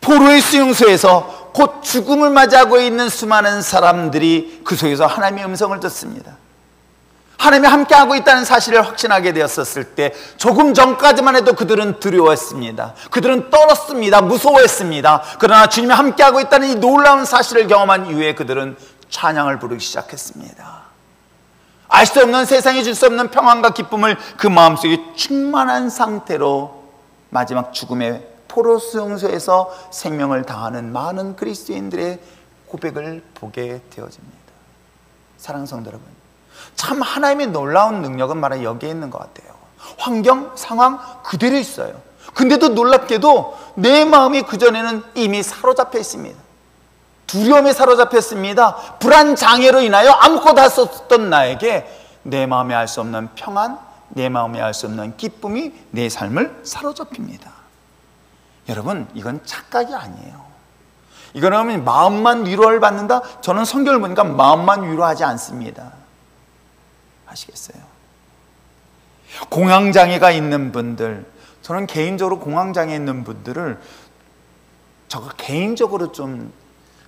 포로의 수용소에서 곧 죽음을 맞이하고 있는 수많은 사람들이 그 속에서 하나님의 음성을 듣습니다. 하나님이 함께하고 있다는 사실을 확신하게 되었을 때 조금 전까지만 해도 그들은 두려워했습니다. 그들은 떨었습니다. 무서워했습니다. 그러나 주님이 함께하고 있다는 이 놀라운 사실을 경험한 이후에 그들은 찬양을 부르기 시작했습니다. 알 수 없는, 세상이 줄 수 없는 평안과 기쁨을 그 마음속에 충만한 상태로 마지막 죽음의 포로 수용소에서 생명을 다하는 많은 그리스도인들의 고백을 보게 되어집니다. 사랑하는 성도 여러분, 참 하나님의 놀라운 능력은 말하 여기에 있는 것 같아요. 환경, 상황 그대로 있어요. 근데도 놀랍게도 내 마음이 그전에는 이미 사로잡혀 있습니다. 두려움에 사로잡혔습니다. 불안장애로 인하여 아무것도 할 수 없었던 나에게 내 마음에 알 수 없는 평안, 내 마음에 알 수 없는 기쁨이 내 삶을 사로잡힙니다. 여러분, 이건 착각이 아니에요. 이거는 마음만 위로를 받는다? 저는 성경을 보니까 마음만 위로하지 않습니다. 아시겠어요? 공황장애가 있는 분들, 저는 개인적으로 공황장애 있는 분들을 저거 개인적으로 좀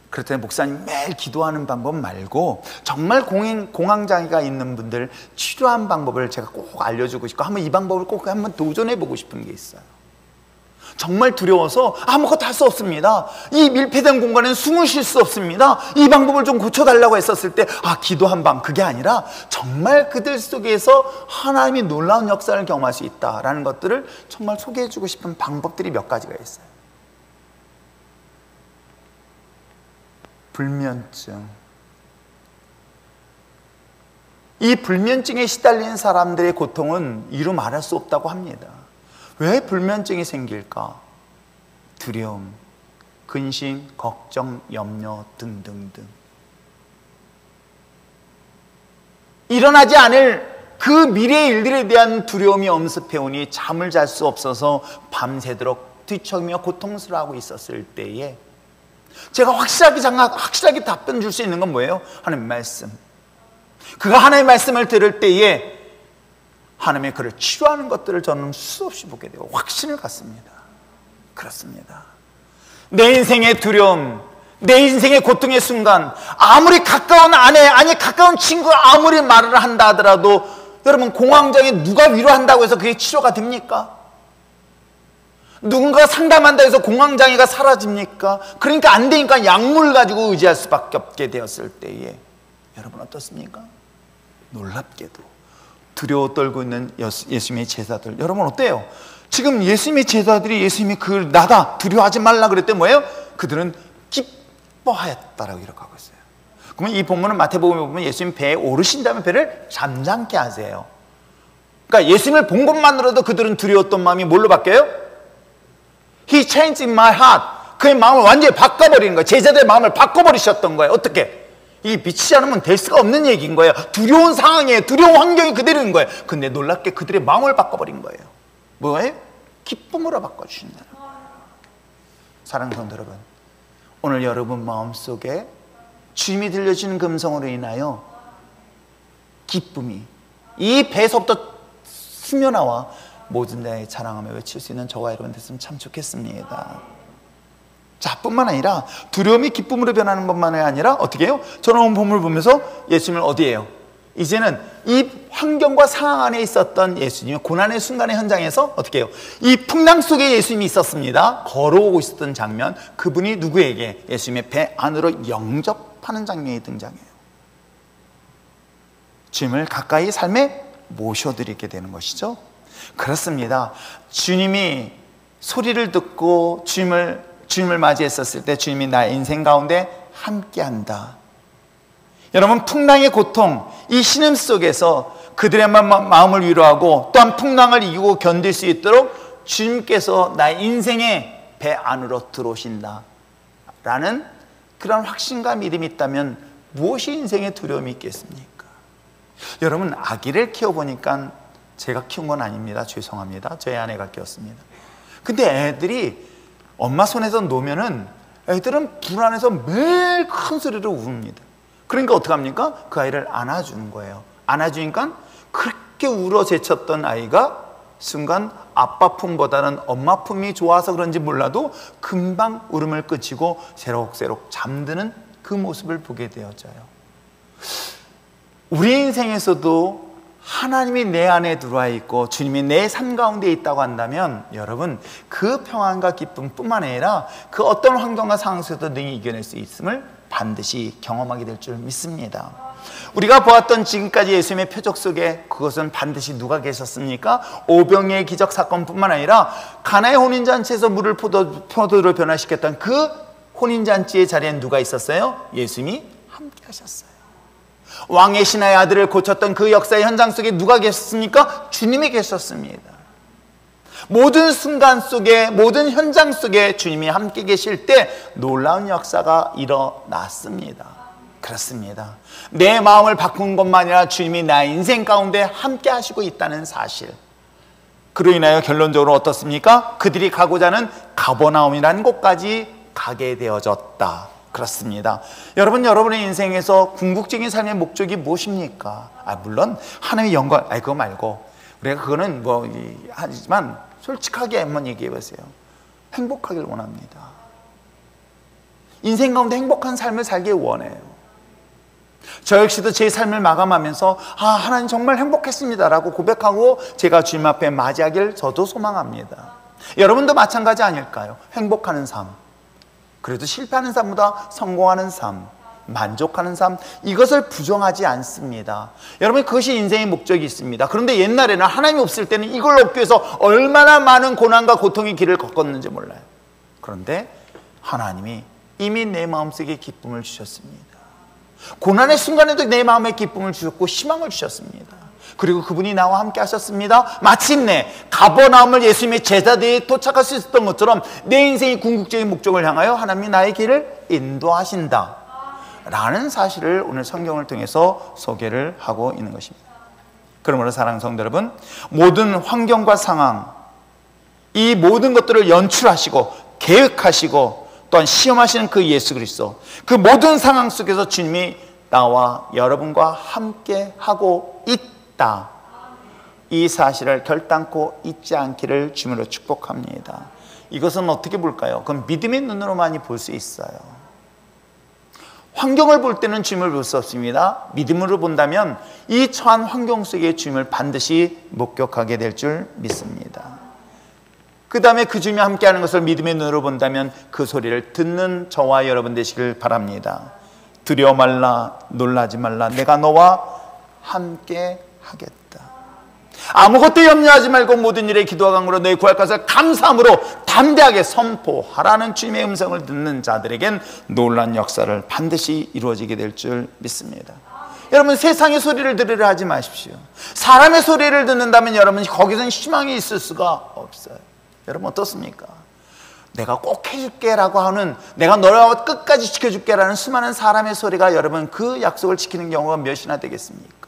그렇다면 목사님 매일 기도하는 방법 말고 정말 공황장애가 있는 분들 치료한 방법을 제가 꼭 알려주고 싶고 한번 이 방법을 꼭 한번 도전해 보고 싶은 게 있어요. 정말 두려워서 아무것도 할 수 없습니다. 이 밀폐된 공간에는 숨을 쉴 수 없습니다. 이 방법을 좀 고쳐달라고 했었을 때 기도한 방, 그게 아니라 정말 그들 속에서 하나님이 놀라운 역사를 경험할 수 있다라는 것들을 정말 소개해주고 싶은 방법들이 몇 가지가 있어요. 불면증. 이 불면증에 시달리는 사람들의 고통은 이루 말할 수 없다고 합니다. 왜 불면증이 생길까? 두려움, 근심, 걱정, 염려 등등등. 일어나지 않을 그 미래의 일들에 대한 두려움이 엄습해오니 잠을 잘 수 없어서 밤새도록 뒤척이며 고통스러워하고 있었을 때에 제가 확실하게 답변 줄 수 있는 건 뭐예요? 하나님의 말씀. 그가 하나님의 말씀을 들을 때에 하나님의 그를 치료하는 것들을 저는 수없이 보게 되고 확신을 갖습니다. 그렇습니다. 내 인생의 두려움, 내 인생의 고통의 순간, 아무리 가까운 아내, 아니 가까운 친구 아무리 말을 한다 하더라도 여러분, 공황장애 누가 위로한다고 해서 그게 치료가 됩니까? 누군가 상담한다 해서 공황장애가 사라집니까? 그러니까 안 되니까 약물 가지고 의지할 수밖에 없게 되었을 때에 여러분 어떻습니까? 놀랍게도 두려워 떨고 있는 예수님의 제자들, 여러분 어때요? 지금 예수님의 제자들이 예수님이 나다 두려워하지 말라 그랬더니 뭐예요? 그들은 기뻐하였다라고 기록하고 있어요. 그러면 이 본문은 마태복음에 보면 예수님 배에 오르신 다음에 배를 잠잠케 하세요. 그러니까 예수님을 본 것만으로도 그들은 두려웠던 마음이 뭘로 바뀌어요? He changed my heart. 그의 마음을 완전히 바꿔버리는 거예요. 제자들의 마음을 바꿔버리셨던 거예요. 어떻게? 이 미치지 않으면 될 수가 없는 얘기인 거예요. 두려운 상황이에요. 두려운 환경이 그대로인 거예요. 근데 놀랍게 그들의 마음을 바꿔버린 거예요. 뭐예요? 기쁨으로 바꿔주신다는 거예요. 사랑하는 성도 여러분, 오늘 여러분 마음속에 주님이 들려주는 그 음성으로 인하여 기쁨이 이 배에서부터 스며나와 모든 자에 자랑하며 외칠 수 있는 저와 여러분 됐으면 참 좋겠습니다. 자, 뿐만 아니라 두려움이 기쁨으로 변하는 것만이 아니라 어떻게 해요? 저는 오늘 본문을 보면서 예수님을 어디에요? 이제는 이 환경과 상황 안에 있었던 예수님의 고난의 순간의 현장에서 어떻게 해요? 이 풍랑 속에 예수님이 있었습니다. 걸어오고 있었던 장면, 그분이 누구에게? 예수님의 배 안으로 영접하는 장면이 등장해요. 주님을 가까이 삶에 모셔드리게 되는 것이죠. 그렇습니다. 주님이 소리를 듣고 주님을 맞이했었을 때 주님이 나의 인생 가운데 함께한다. 여러분, 풍랑의 고통, 이 신음 속에서 그들의 마음을 위로하고 또한 풍랑을 이기고 견딜 수 있도록 주님께서 나의 인생의 배 안으로 들어오신다 라는 그런 확신과 믿음이 있다면 무엇이 인생의 두려움이 있겠습니까? 여러분, 아기를 키워보니까 제가 키운 건 아닙니다. 죄송합니다. 저희 아내가 키웠습니다. 근데 애들이 엄마 손에서 놓으면은 애들은 불안해서 매일 큰 소리로 우습니다. 그러니까 어떡합니까? 그 아이를 안아주는 거예요. 안아주니까 그렇게 울어 제쳤던 아이가 순간 아빠 품보다는 엄마 품이 좋아서 그런지 몰라도 금방 울음을 그치고 새록새록 잠드는 그 모습을 보게 되어져요. 우리 인생에서도 하나님이 내 안에 들어와 있고 주님이 내 삶 가운데 있다고 한다면 여러분, 그 평안과 기쁨뿐만 아니라 그 어떤 환경과 상황 속에도 능히 이겨낼 수 있음을 반드시 경험하게 될 줄 믿습니다. 우리가 보았던 지금까지 예수님의 표적 속에 그것은 반드시 누가 계셨습니까? 오병이의 기적 사건뿐만 아니라 가나의 혼인잔치에서 물을 포도로 변화시켰던 그 혼인잔치의 자리에 누가 있었어요? 예수님이 함께 하셨어요. 왕의 신하의 아들을 고쳤던 그 역사의 현장 속에 누가 계셨습니까? 주님이 계셨습니다. 모든 순간 속에, 모든 현장 속에 주님이 함께 계실 때 놀라운 역사가 일어났습니다. 그렇습니다. 내 마음을 바꾼 것만 아니라 주님이 나의 인생 가운데 함께 하시고 있다는 사실, 그로 인하여 결론적으로 어떻습니까? 그들이 가고자 하는 가버나움이라는 곳까지 가게 되어졌다. 그렇습니다. 여러분의 인생에서 궁극적인 삶의 목적이 무엇입니까? 물론 하나님의 영광, 그거 말고 우리가 그거는 하지만 솔직하게 한번 얘기해 보세요. 행복하길 원합니다. 인생 가운데 행복한 삶을 살길 원해요. 저 역시도 제 삶을 마감하면서 하나님 정말 행복했습니다 라고 고백하고 제가 주님 앞에 맞이하길 저도 소망합니다. 여러분도 마찬가지 아닐까요? 행복하는 삶, 그래도 실패하는 삶보다 성공하는 삶, 만족하는 삶, 이것을 부정하지 않습니다. 여러분, 그것이 인생의 목적이 있습니다. 그런데 옛날에는 하나님이 없을 때는 이걸 얻기 위해서 얼마나 많은 고난과 고통의 길을 걷었는지 몰라요. 그런데 하나님이 이미 내 마음속에 기쁨을 주셨습니다. 고난의 순간에도 내 마음에 기쁨을 주셨고 희망을 주셨습니다. 그리고 그분이 나와 함께 하셨습니다. 마침내 가버나움을 예수님의 제자들이 도착할 수 있었던 것처럼 내 인생의 궁극적인 목적을 향하여 하나님이 나의 길을 인도하신다 라는 사실을 오늘 성경을 통해서 소개를 하고 있는 것입니다. 그러므로 사랑하는 성도 여러분, 모든 환경과 상황, 이 모든 것들을 연출하시고 계획하시고 또한 시험하시는 그 예수 그리스도, 그 모든 상황 속에서 주님이 나와 여러분과 함께 하고 있다, 이 사실을 결단코 잊지 않기를 주님으로 축복합니다. 이것은 어떻게 볼까요? 그건 믿음의 눈으로만이 볼 수 있어요. 환경을 볼 때는 주님을 볼 수 없습니다. 믿음으로 본다면 이 처한 환경 속에 주님을 반드시 목격하게 될 줄 믿습니다. 그 다음에 그 주님이 함께하는 것을 믿음의 눈으로 본다면 그 소리를 듣는 저와 여러분 되시길 바랍니다. 두려워 말라, 놀라지 말라, 내가 너와 함께 하겠다. 아무것도 염려하지 말고 모든 일에 기도와 간구로 너희 구할 것을 감사함으로 담대하게 선포하라는 주님의 음성을 듣는 자들에겐 놀라운 역사를 반드시 이루어지게 될 줄 믿습니다. 여러분, 세상의 소리를 들으려 하지 마십시오. 사람의 소리를 듣는다면 여러분, 거기서는 희망이 있을 수가 없어요. 여러분, 어떻습니까? 내가 꼭 해줄게 라고 하는, 내가 너를 끝까지 지켜줄게 라는 수많은 사람의 소리가 여러분 그 약속을 지키는 경우가 몇이나 되겠습니까?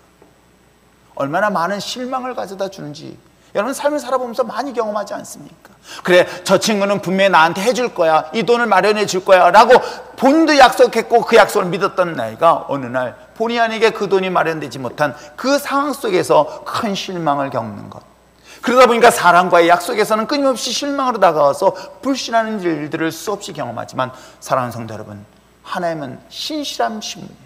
얼마나 많은 실망을 가져다 주는지 여러분 삶을 살아보면서 많이 경험하지 않습니까? 그래, 저 친구는 분명히 나한테 해줄 거야, 이 돈을 마련해 줄 거야 라고 본인도 약속했고 그 약속을 믿었던 나이가 어느 날 본의 아니게 그 돈이 마련되지 못한 그 상황 속에서 큰 실망을 겪는 것, 그러다 보니까 사람과의 약속에서는 끊임없이 실망으로 다가와서 불신하는 일들을 수없이 경험하지만 사랑하는 성도 여러분, 하나님은 신실하신 분이에요.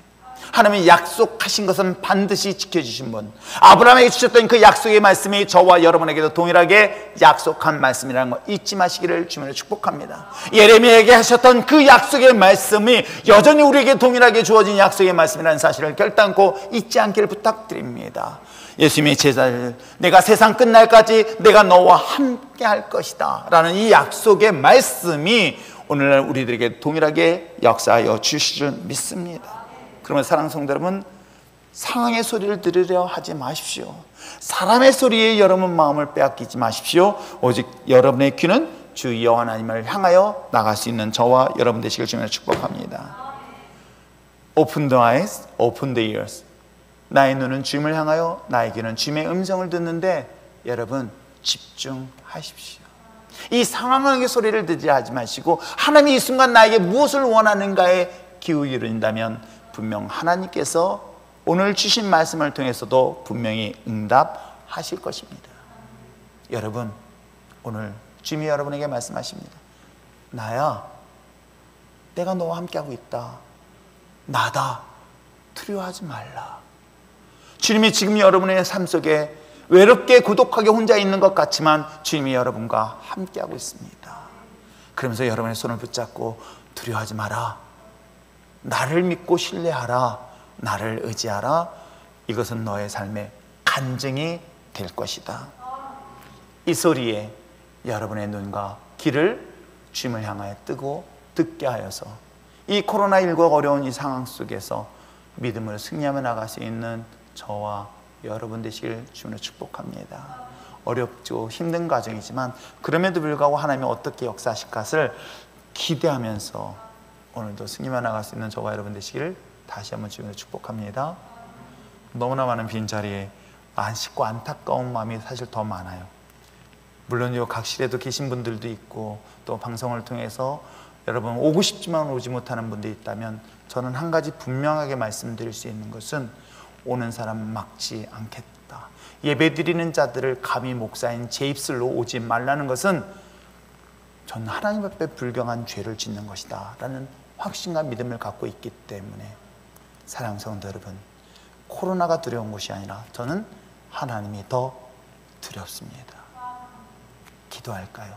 하나님이 약속하신 것은 반드시 지켜주신 분, 아브라함에게 주셨던 그 약속의 말씀이 저와 여러분에게도 동일하게 약속한 말씀이라는 거 잊지 마시기를 주님으로 축복합니다. 예레미야에게 하셨던 그 약속의 말씀이 여전히 우리에게 동일하게 주어진 약속의 말씀이라는 사실을 결단코 잊지 않기를 부탁드립니다. 예수님의 제자들, 내가 세상 끝날까지 내가 너와 함께 할 것이다 라는 이 약속의 말씀이 오늘날 우리들에게 동일하게 역사하여 주실 줄 믿습니다. 그러면 사랑하는 성도 여러분, 상황의 소리를 들으려 하지 마십시오. 사람의 소리에 여러분 마음을 빼앗기지 마십시오. 오직 여러분의 귀는 주 여호와 하나님을 향하여 나갈 수 있는 저와 여러분 되시길 주님으로 축복합니다. Open the eyes, open the ears. 나의 눈은 주님을 향하여, 나의 귀는 주님의 음성을 듣는데 여러분 집중하십시오. 이 상황의 소리를 듣지 하지 마시고 하나님이 이 순간 나에게 무엇을 원하는가에 기울인다면 분명 하나님께서 오늘 주신 말씀을 통해서도 분명히 응답하실 것입니다. 여러분, 오늘 주님이 여러분에게 말씀하십니다. 나야, 내가 너와 함께하고 있다. 나다. 두려워하지 말라. 주님이 지금 여러분의 삶 속에 외롭게 고독하게 혼자 있는 것 같지만 주님이 여러분과 함께하고 있습니다. 그러면서 여러분의 손을 붙잡고 두려워하지 마라. 나를 믿고 신뢰하라. 나를 의지하라. 이것은 너의 삶의 간증이 될 것이다. 이 소리에 여러분의 눈과 귀를 주님을 향하여 뜨고 듣게 하여서 이 코로나19 어려운 이 상황 속에서 믿음을 승리하며 나갈 수 있는 저와 여러분 되시길 주님으로 축복합니다. 어렵죠. 힘든 과정이지만 그럼에도 불구하고 하나님이 어떻게 역사하실 것을 기대하면서 오늘도 승리하며 나갈 수 있는 저와 여러분 되시길 다시 한번 주님으로 축복합니다. 너무나 많은 빈자리에 안식고 안타까운 마음이 사실 더 많아요. 물론 이 각실에도 계신 분들도 있고 또 방송을 통해서 여러분 오고 싶지만 오지 못하는 분들이 있다면 저는 한 가지 분명하게 말씀드릴 수 있는 것은 오는 사람 막지 않겠다. 예배드리는 자들을 감히 목사인 제 입술로 오지 말라는 것은 저는 하나님 앞에 불경한 죄를 짓는 것이다 라는 확신과 믿음을 갖고 있기 때문에 사랑하는 성도 여러분, 코로나가 두려운 것이 아니라 저는 하나님이 더 두렵습니다. 기도할까요?